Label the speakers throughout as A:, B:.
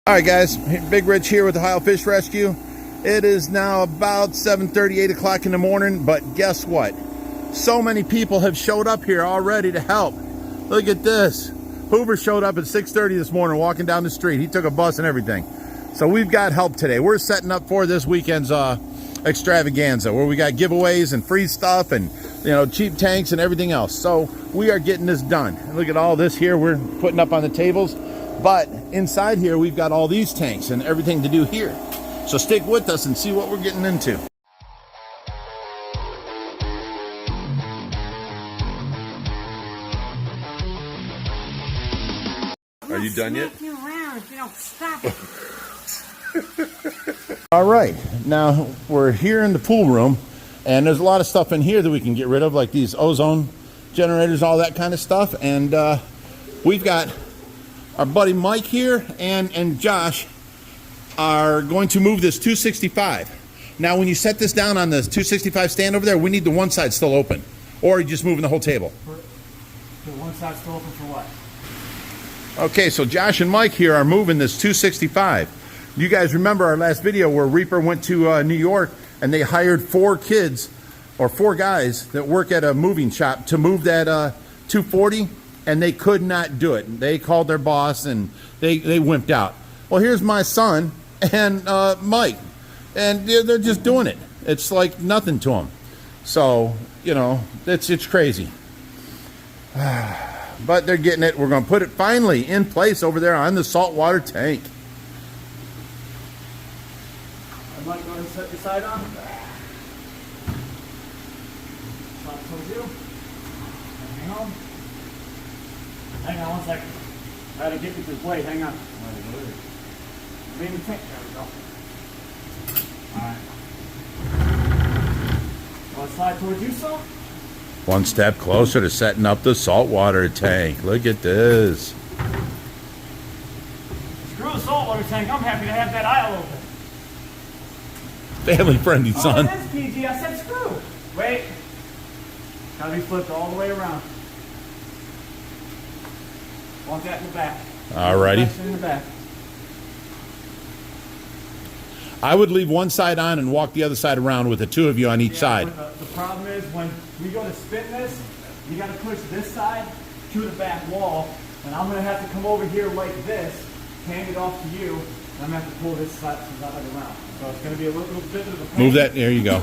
A: All right, guys, Big Rich here with Ohio Fish Rescue. It is now about 7:30, 8 o'clock in the morning, but guess what? So many people have showed up here already to help. Look at this. Hoover showed up at 6:30 this morning walking down the street. He took a bus and everything. So we've got help today. We're setting up for this weekend's extravaganza where we got giveaways and free stuff and, you know, cheap tanks and everything else. So we are getting this done. Look at all this here we're putting up on the tables. But inside here, we've got all these tanks and everything to do here. So stick with us and see what we're getting into. Are you done yet?
B: You around if you don't stop it.
A: All right, now we're here in the pool room, and there's a lot of stuff in here that we can get rid of, like these ozone generators, all that kind of stuff. And we've got our buddy Mike here and Josh are going to move this 265. Now, when you set this down on the 265 stand over there, we need the one side still open, or are you just moving the whole table?
B: The one side still open for what?
A: Okay, so Josh and Mike here are moving this 265. You guys remember our last video where Reaper went to New York and they hired 4 kids or 4 guys that work at a moving shop to move that 240, and they could not do it. They called their boss and they wimped out. Well, here's my son and Mike, and they're just doing it. It's like nothing to them. So, you know, it's crazy. But they're getting it. We're going to put it finally in place over there on the saltwater tank.
B: Mike, go ahead and set your side on. Hang on one second. I gotta get with this blade. Hang on. Lean the tank. There we go. Alright. Want to slide towards you, son?
A: One step closer to setting up the saltwater tank. Look at this.
B: Screw the saltwater tank. I'm happy to have that aisle open.
A: Family friendly, son.
B: Oh, it is PG. I said screw. Wait. Gotta be flipped all the way around. Want that in the back.
A: Alrighty.
B: In the back.
A: I would leave one side on and walk the other side around with the 2 of you on each side.
B: The problem is when we go to spin this, you got to push this side to the back wall, and I'm going to have to come over here like this, hand it off to you, and I'm going to have to pull this side around. So it's going to be a little bit of a pain.
A: Move that. There you go.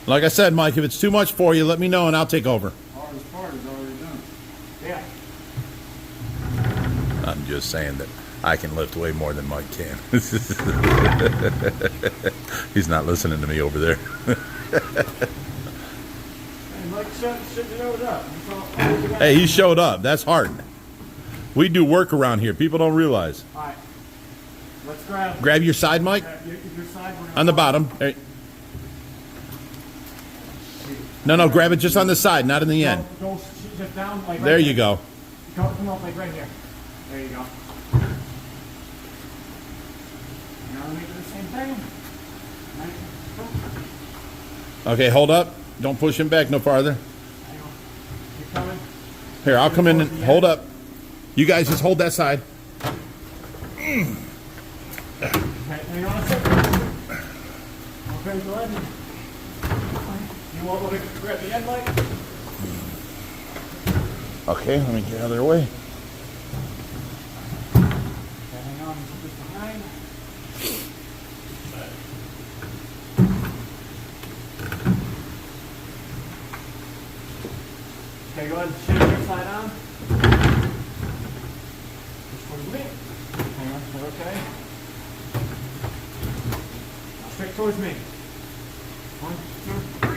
A: Like I said, Mike, if it's too much for you, let me know and I'll take over.
C: Hardest part is already done.
B: Yeah.
A: I'm just saying that I can lift way more than Mike can. He's not listening to me over there.
B: Hey, Mike showed up.
A: Hey, he showed up. That's hard. We do work around here. People don't realize.
B: All right. Let's
A: grab your side, Mike.
B: Your side.
A: On the bottom. Hey. No, grab it just on the side, not in the end.
B: Go just down like
A: there
B: right
A: you go.
B: Come up like right here. There you go. Now we do the same thing.
A: Okay, hold up. Don't push him back no farther.
B: You're coming.
A: Here, I'll come in and hold up. You guys just hold that side.
B: Okay, hang on a second. Okay, go ahead. You want to grab the end light?
A: Okay, let me get out of their way.
B: Okay, hang on, put this behind. Okay, go ahead and shift your side on. Push towards me. Hang on, is that okay? Now straight towards me. 1, 2, 3.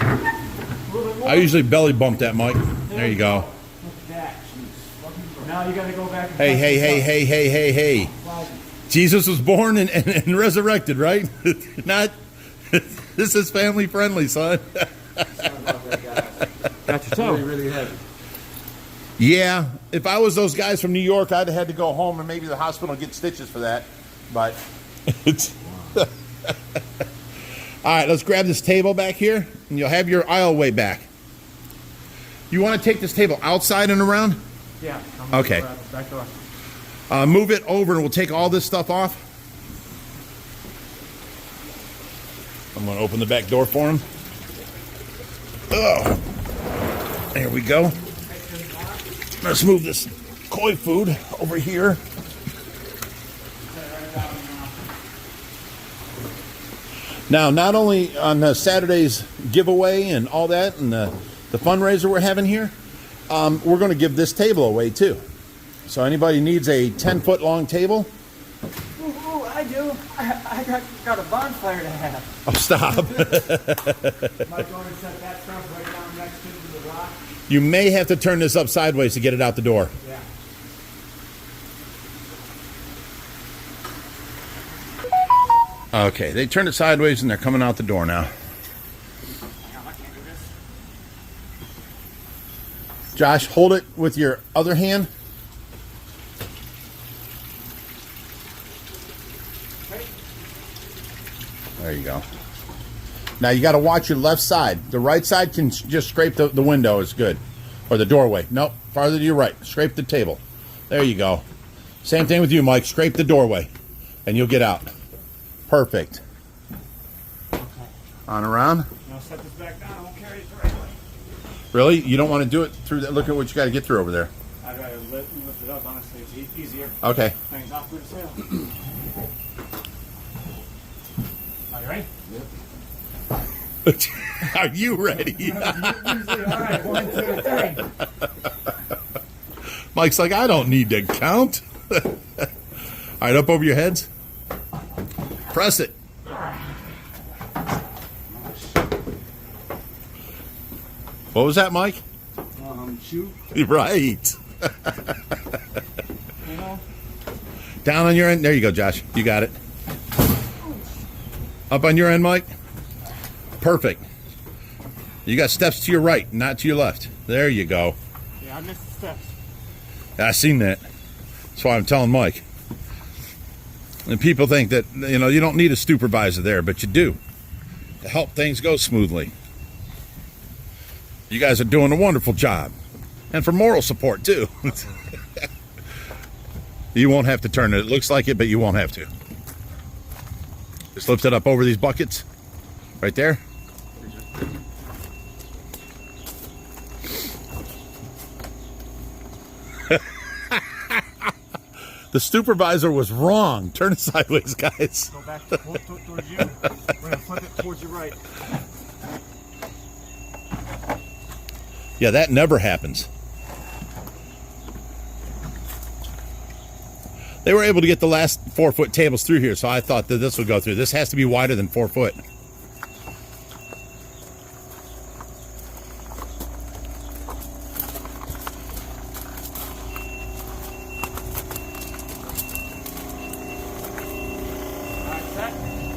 B: A little bit more.
A: I usually belly bump that, Mike. There you go.
B: Look at that. Now you gotta go back and
A: Hey. Jesus was born and resurrected, right? Not. This is family friendly, son.
B: Got your toe.
C: Really heavy.
A: Yeah, if I was those guys from New York, I'd have had to go home and maybe the hospital and get stitches for that. But it's. All right, let's grab this table back here, and you'll have your aisleway back. You want to take this table outside and around?
B: Yeah.
A: Okay.
B: Back door.
A: Move it over and we'll take all this stuff off. I'm going to open the back door for him. Oh, there we go. Let's move this koi food over here. Now, not only on Saturday's giveaway and all that and the fundraiser we're having here, we're going to give this table away too. So anybody needs a 10-foot long table?
B: Ooh, I do. I got a bonfire to have.
A: Oh, stop.
B: Might go and set that stuff right down next to the rock.
A: You may have to turn this up sideways to get it out the door.
B: Yeah.
A: Okay, they turned it sideways and they're coming out the door now.
B: Hang on, I can't do this.
A: Josh, hold it with your other hand. There you go. Now you got to watch your left side. The right side can just scrape the window is good. Or the doorway. Nope, farther to your right. Scrape the table. There you go. Same thing with you, Mike. Scrape the doorway and you'll get out. Perfect.
B: Okay.
A: On around.
B: Now set this back down. I won't carry it the right way.
A: Really? You don't want to do it through that? Look at what you got to get through over there.
B: I'd rather lift it up, honestly. It's easier.
A: Okay.
B: Things off with the sail. Are you ready?
A: Yep. Are you ready?
B: All right, 1, 2, 3.
A: Mike's like, I don't need to count. All right, up over your heads. Press it. What was that, Mike?
B: Shoot.
A: Right.
B: You know?
A: Down on your end. There you go, Josh. You got it. Up on your end, Mike. Perfect. You got steps to your right, not to your left. There you go.
B: Yeah, I missed the steps.
A: I seen that. That's why I'm telling Mike. And people think that, you know, you don't need a supervisor there, but you do to help things go smoothly. You guys are doing a wonderful job. And for moral support, too. You won't have to turn it. It looks like it, but you won't have to. Just lift it up over these buckets. Right there. The supervisor was wrong. Turn it sideways, guys.
B: Go back towards you. We're going to flip it towards your right.
A: Yeah, that never happens. They were able to get the last 4-foot tables through here, so I thought that this would go through. This has to be wider than 4 foot.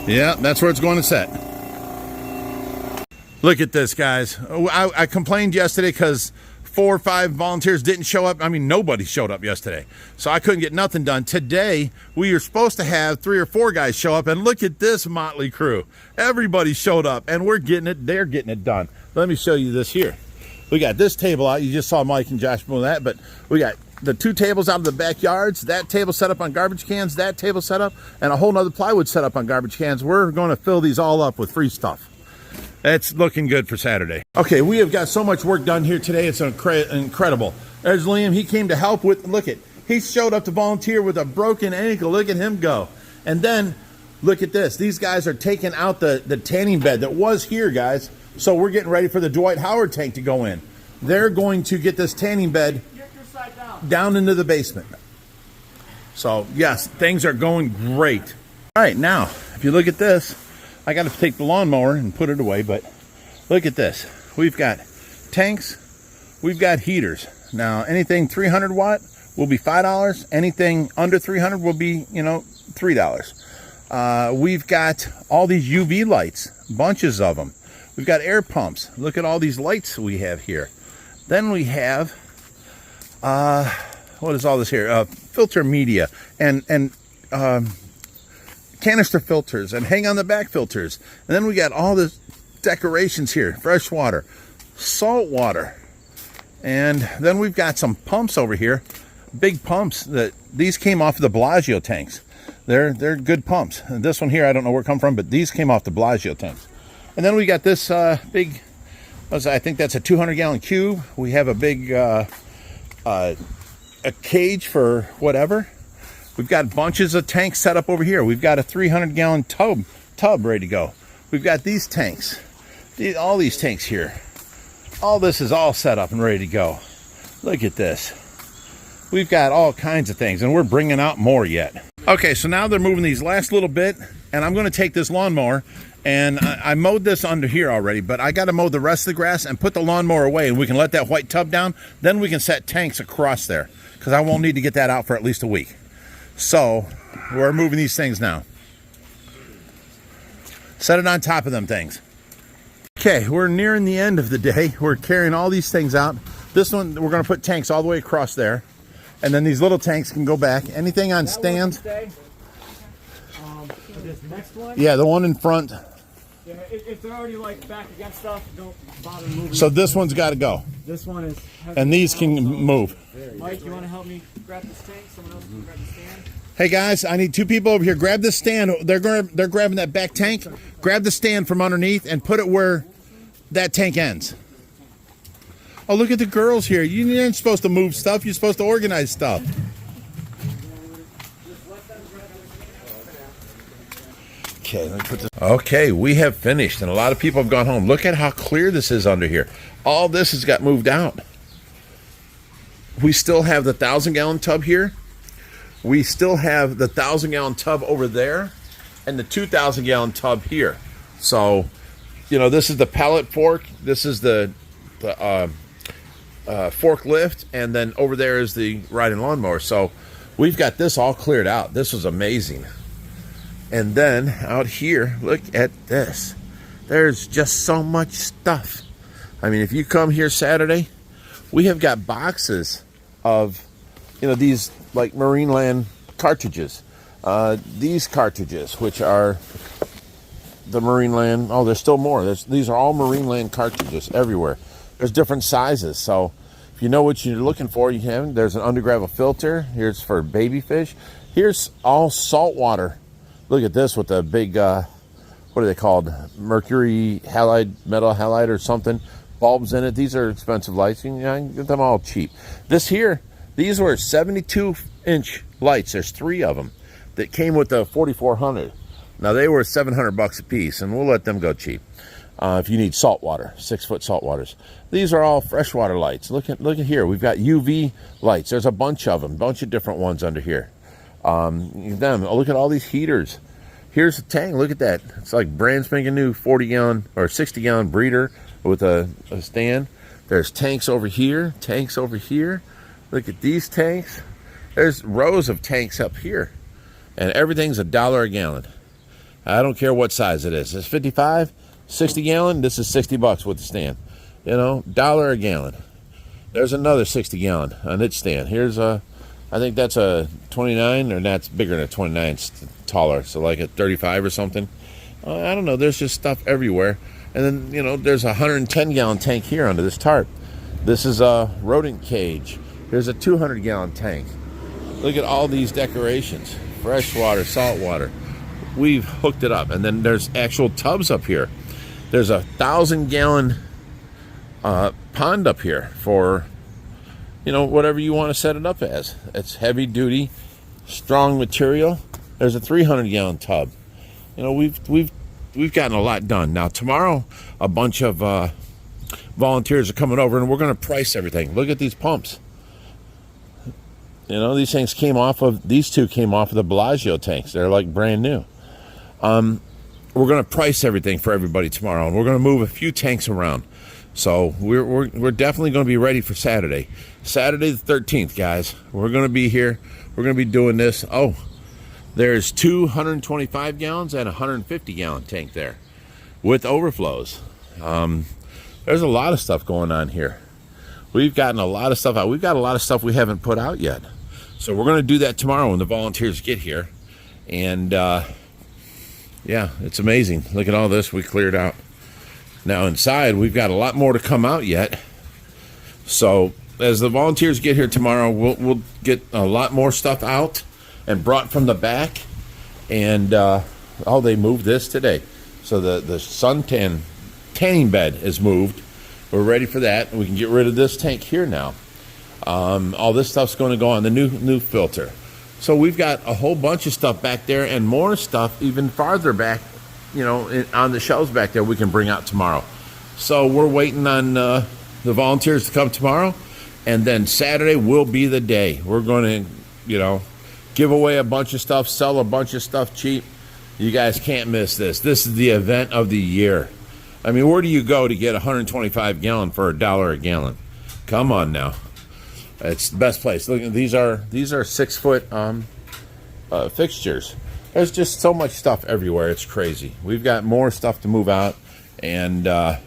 A: Yeah, that's where it's going to set. Look at this, guys. I complained yesterday because 4 or 5 volunteers didn't show up. I mean, nobody showed up yesterday. So I couldn't get nothing done. Today, we are supposed to have 3 or 4 guys show up. And look at this motley crew. Everybody showed up, and we're getting it. They're getting it done. Let me show you this here. We got this table out. You just saw Mike and Josh move that. But we got the 2 tables out of the backyards, that table set up on garbage cans, that table set up, and a whole nother plywood set up on garbage cans. We're going to fill these all up with free stuff. It's looking good for Saturday. Okay, we have got so much work done here today. It's incredible. There's Liam. He came to help with, look at, he showed up to volunteer with a broken ankle. Look at him go. And then, look at this. These guys are taking out the tanning bed that was here, guys. So we're getting ready for the Dwight Howard tank to go in. They're going to get this tanning bed down into the basement. So, yes, things are going great. All right, now, if you look at this, I got to take the lawnmower and put it away, but look at this. We've got tanks, we've got heaters. Now, anything 300 watt will be $5. Anything under 300 will be, you know, $3. We've got all these UV lights, bunches of them. We've got air pumps. Look at all these lights we have here. Then we have, what is all this here? Filter media and canister filters and hang on the back filters. And then we got all the decorations here. Fresh water, salt water, And then we've got some pumps over here, big pumps that these came off of the Bellagio tanks. They're good pumps. And this one here, I don't know where it come from, but these came off the Bellagio tanks. And then we got this big, I think that's a 200-gallon cube. We have a big a cage for whatever. We've got bunches of tanks set up over here. We've got a 300-gallon tub ready to go. We've got these tanks, all these tanks here. All this is all set up and ready to go. Look at this. We've got all kinds of things, and we're bringing out more yet. Okay, so now they're moving these last little bit, and I'm going to take this lawnmower, and I mowed this under here already, but I got to mow the rest of the grass and put the lawnmower away, and we can let that white tub down. Then we can set tanks across there, because I won't need to get that out for at least a week. So we're moving these things now. Set it on top of them things. Okay, we're nearing the end of the day. We're carrying all these things out. This one, we're going to put tanks all the way across there. And then these little tanks can go back. Anything on stands?
B: This next one?
A: Yeah, the one in front.
B: Yeah, if they're already like back against stuff, don't bother moving.
A: So this one's got to go.
B: This one is.
A: And these can move.
B: Mike, you want to help me grab this tank? Someone else can grab the stand.
A: Hey guys, I need two people over here. Grab this stand. They're grabbing that back tank. Grab the stand from underneath and put it where that tank ends. Oh, look at the girls here. You aren't supposed to move stuff. You're supposed to organize stuff. Okay, let me put this. Okay, we have finished, and a lot of people have gone home. Look at how clear this is under here. All this has got moved out. We still have the 1,000-gallon tub here. We still have the 1,000-gallon tub over there, and the 2,000-gallon tub here. So, you know, this is the pallet fork. This is the forklift, and then over there is the riding lawnmower. So we've got this all cleared out. This was amazing. And then out here, look at this. There's just so much stuff. I mean, if you come here Saturday, we have got boxes of, you know, these like Marineland cartridges. These cartridges, which are the Marineland. Oh, there's still more. These are all Marineland cartridges everywhere. There's different sizes. So if you know what you're looking for, you can. There's an undergravel filter. Here's for baby fish. Here's all saltwater. Look at this with the big, what are they called? Mercury halide, metal halide or something. Bulbs in it. These are expensive lights. You can get them all cheap. This here, these were 72-inch lights. There's 3 of them that came with the 4400. Now they were $700 a piece, and we'll let them go cheap. If you need saltwater, 6-foot saltwaters. These are all freshwater lights. Look at here. We've got UV lights. There's a bunch of them, bunch of different ones under here. Look at all these heaters. Here's a tank. Look at that. It's like brand spanking new 40-gallon or 60-gallon breeder with a stand. There's tanks over here. Tanks over here. Look at these tanks. There's rows of tanks up here, and everything's $1 a gallon. I don't care what size it is. It's 55, 60-gallon. This is $60 with the stand. You know, $1 a gallon. There's another 60-gallon on its stand. Here's a, I think that's a 29, or that's bigger than a 29. It's taller, so like a 35 or something. I don't know. There's just stuff everywhere. And then, you know, there's a 110-gallon tank here under this tarp. This is a rodent cage. Here's a 200-gallon tank. Look at all these decorations. Freshwater, saltwater. We've hooked it up. And then there's actual tubs up here. There's a 1,000-gallon pond up here for, you know, whatever you want to set it up as. It's heavy duty, strong material. There's a 300-gallon tub. You know, we've gotten a lot done. Now tomorrow, a bunch of volunteers are coming over, and we're going to price everything. Look at these pumps. You know, these things came off of, these two came off of the Bellagio tanks. They're like brand new. We're going to price everything for everybody tomorrow, and we're going to move a few tanks around. So we're definitely going to be ready for Saturday. Saturday the 13th, guys. We're going to be here. We're going to be doing this. Oh, there's 225 gallons and a 150-gallon tank there with overflows. There's a lot of stuff going on here. We've gotten a lot of stuff out. We've got a lot of stuff we haven't put out yet. So we're going to do that tomorrow when the volunteers get here. And, yeah, it's amazing. Look at all this we cleared out. Now inside, we've got a lot more to come out yet. So as the volunteers get here tomorrow, we'll get a lot more stuff out and brought from the back. And they moved this today. So the suntan tanning bed is moved. We're ready for that. We can get rid of this tank here now. All this stuff's going to go on the new filter. So we've got a whole bunch of stuff back there and more stuff even farther back, on the shelves back there we can bring out tomorrow. So we're waiting on the volunteers to come tomorrow, and then Saturday will be the day. We're going to, give away a bunch of stuff, sell a bunch of stuff cheap. You guys can't miss this. This is the event of the year. I mean, where do you go to get 125 gallon for $1 a gallon? Come on now. It's the best place. Look, these are 6 foot fixtures. There's just so much stuff everywhere. It's crazy. We've got more stuff to move out, and we're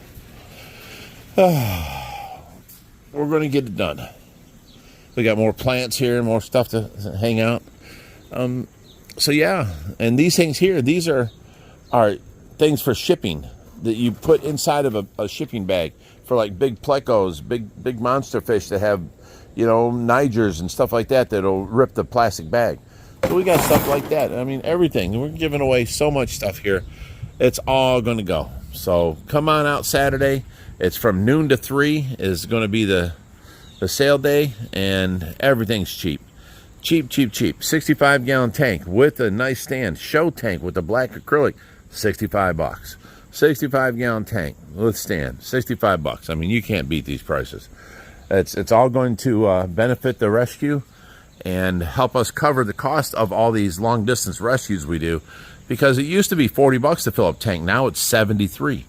A: going to get it done. We got more plants here, more stuff to hang out. So yeah, and these things here, these are things for shipping that you put inside of a shipping bag for like big plecos, big monster fish that have, nigers and stuff like that that'll rip the plastic bag. So we got stuff like that. I mean, everything. We're giving away so much stuff here. It's all going to go. So come on out Saturday. It's from noon to 3 is going to be the sale day, and everything's cheap. Cheap. 65-gallon tank with a nice stand. Show tank with the black acrylic, $65. 65-gallon tank with stand, $65. I mean, you can't beat these prices. It's all going to benefit the rescue and help us cover the cost of all these long-distance rescues we do, because it used to be $40 to fill up tank. Now it's $73.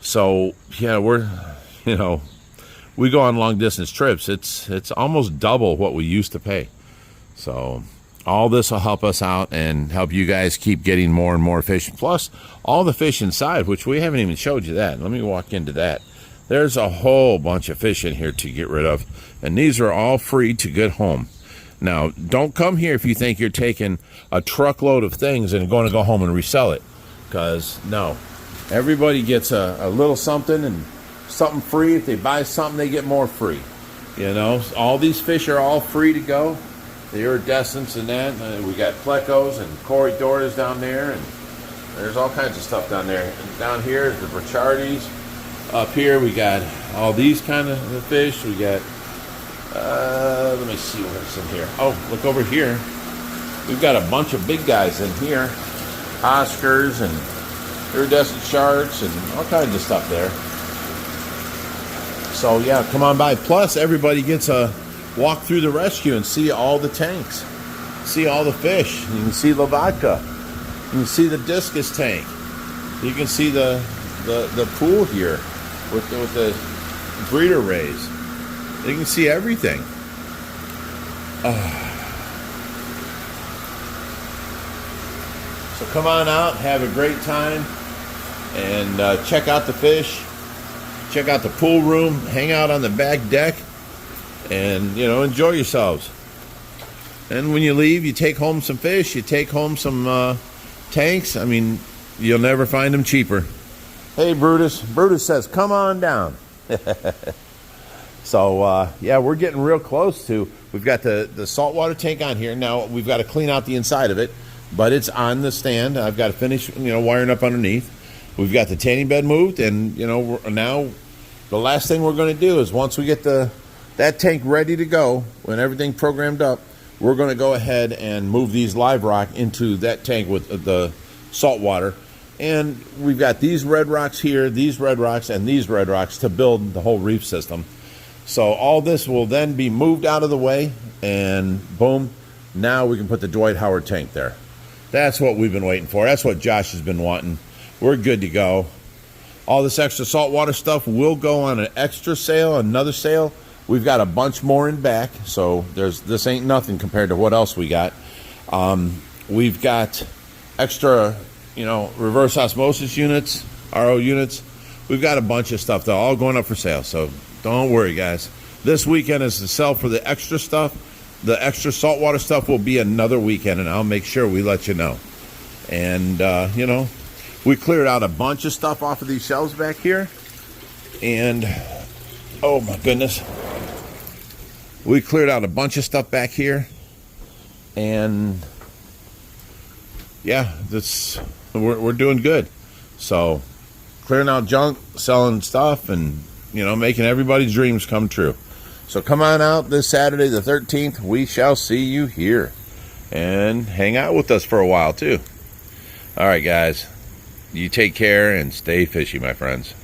A: So, yeah, we go on long-distance trips. It's almost double what we used to pay. So all this will help us out and help you guys keep getting more and more fish. Plus, all the fish inside, which we haven't even showed you that. Let me walk into that. There's a whole bunch of fish in here to get rid of, and these are all free to get home. Now, don't come here if you think you're taking a truckload of things and going to go home and resell it, because no. Everybody gets a little something and something free. If they buy something, they get more free. All these fish are all free to go. The iridescents and that. We got plecos and corridors down there, and there's all kinds of stuff down there. And down here is the brachardes. Up here we got all these kind of fish. We got, let me see what's in here. Oh, look over here. We've got a bunch of big guys in here. Oscars and iridescent sharks and all kinds of stuff there. So yeah, come on by. Plus, everybody gets a walk through the rescue and see all the tanks, see all the fish. You can see the vodka. You can see the discus tank. You can see the pool here with the breeder rays. You can see everything. So come on out, have a great time, and check out the fish, check out the pool room, hang out on the back deck, and enjoy yourselves. And when you leave, you take home some fish, you take home some tanks. I mean, you'll never find them cheaper. Hey, Brutus. Brutus says, come on down. So, yeah, we're getting real close to, we've got the saltwater tank on here. Now, we've got to clean out the inside of it, but it's on the stand. I've got to finish, wiring up underneath. We've got the tanning bed moved, and, now the last thing we're going to do is once we get that tank ready to go, when everything programmed up, we're going to go ahead and move these live rock into that tank with the salt water. And we've got these red rocks here, these red rocks, and these red rocks to build the whole reef system. So all this will then be moved out of the way, and boom, now we can put the Dwight Howard tank there. That's what we've been waiting for. That's what Josh has been wanting. We're good to go. All this extra saltwater stuff will go on an extra sale, another sale. We've got a bunch more in back, so this ain't nothing compared to what else we got. We've got extra, reverse osmosis units, RO units. We've got a bunch of stuff, though, all going up for sale, so don't worry, guys. This weekend is the sale for the extra stuff. The extra saltwater stuff will be another weekend, and I'll make sure we let you know. And, we cleared out a bunch of stuff off of these shelves back here. And, oh, my goodness. We cleared out a bunch of stuff back here, and yeah, we're doing good. So clearing out junk, selling stuff, and making everybody's dreams come true. So come on out this Saturday the 13th. We shall see you here, and hang out with us for a while too. All right, guys, you take care and stay fishy, my friends.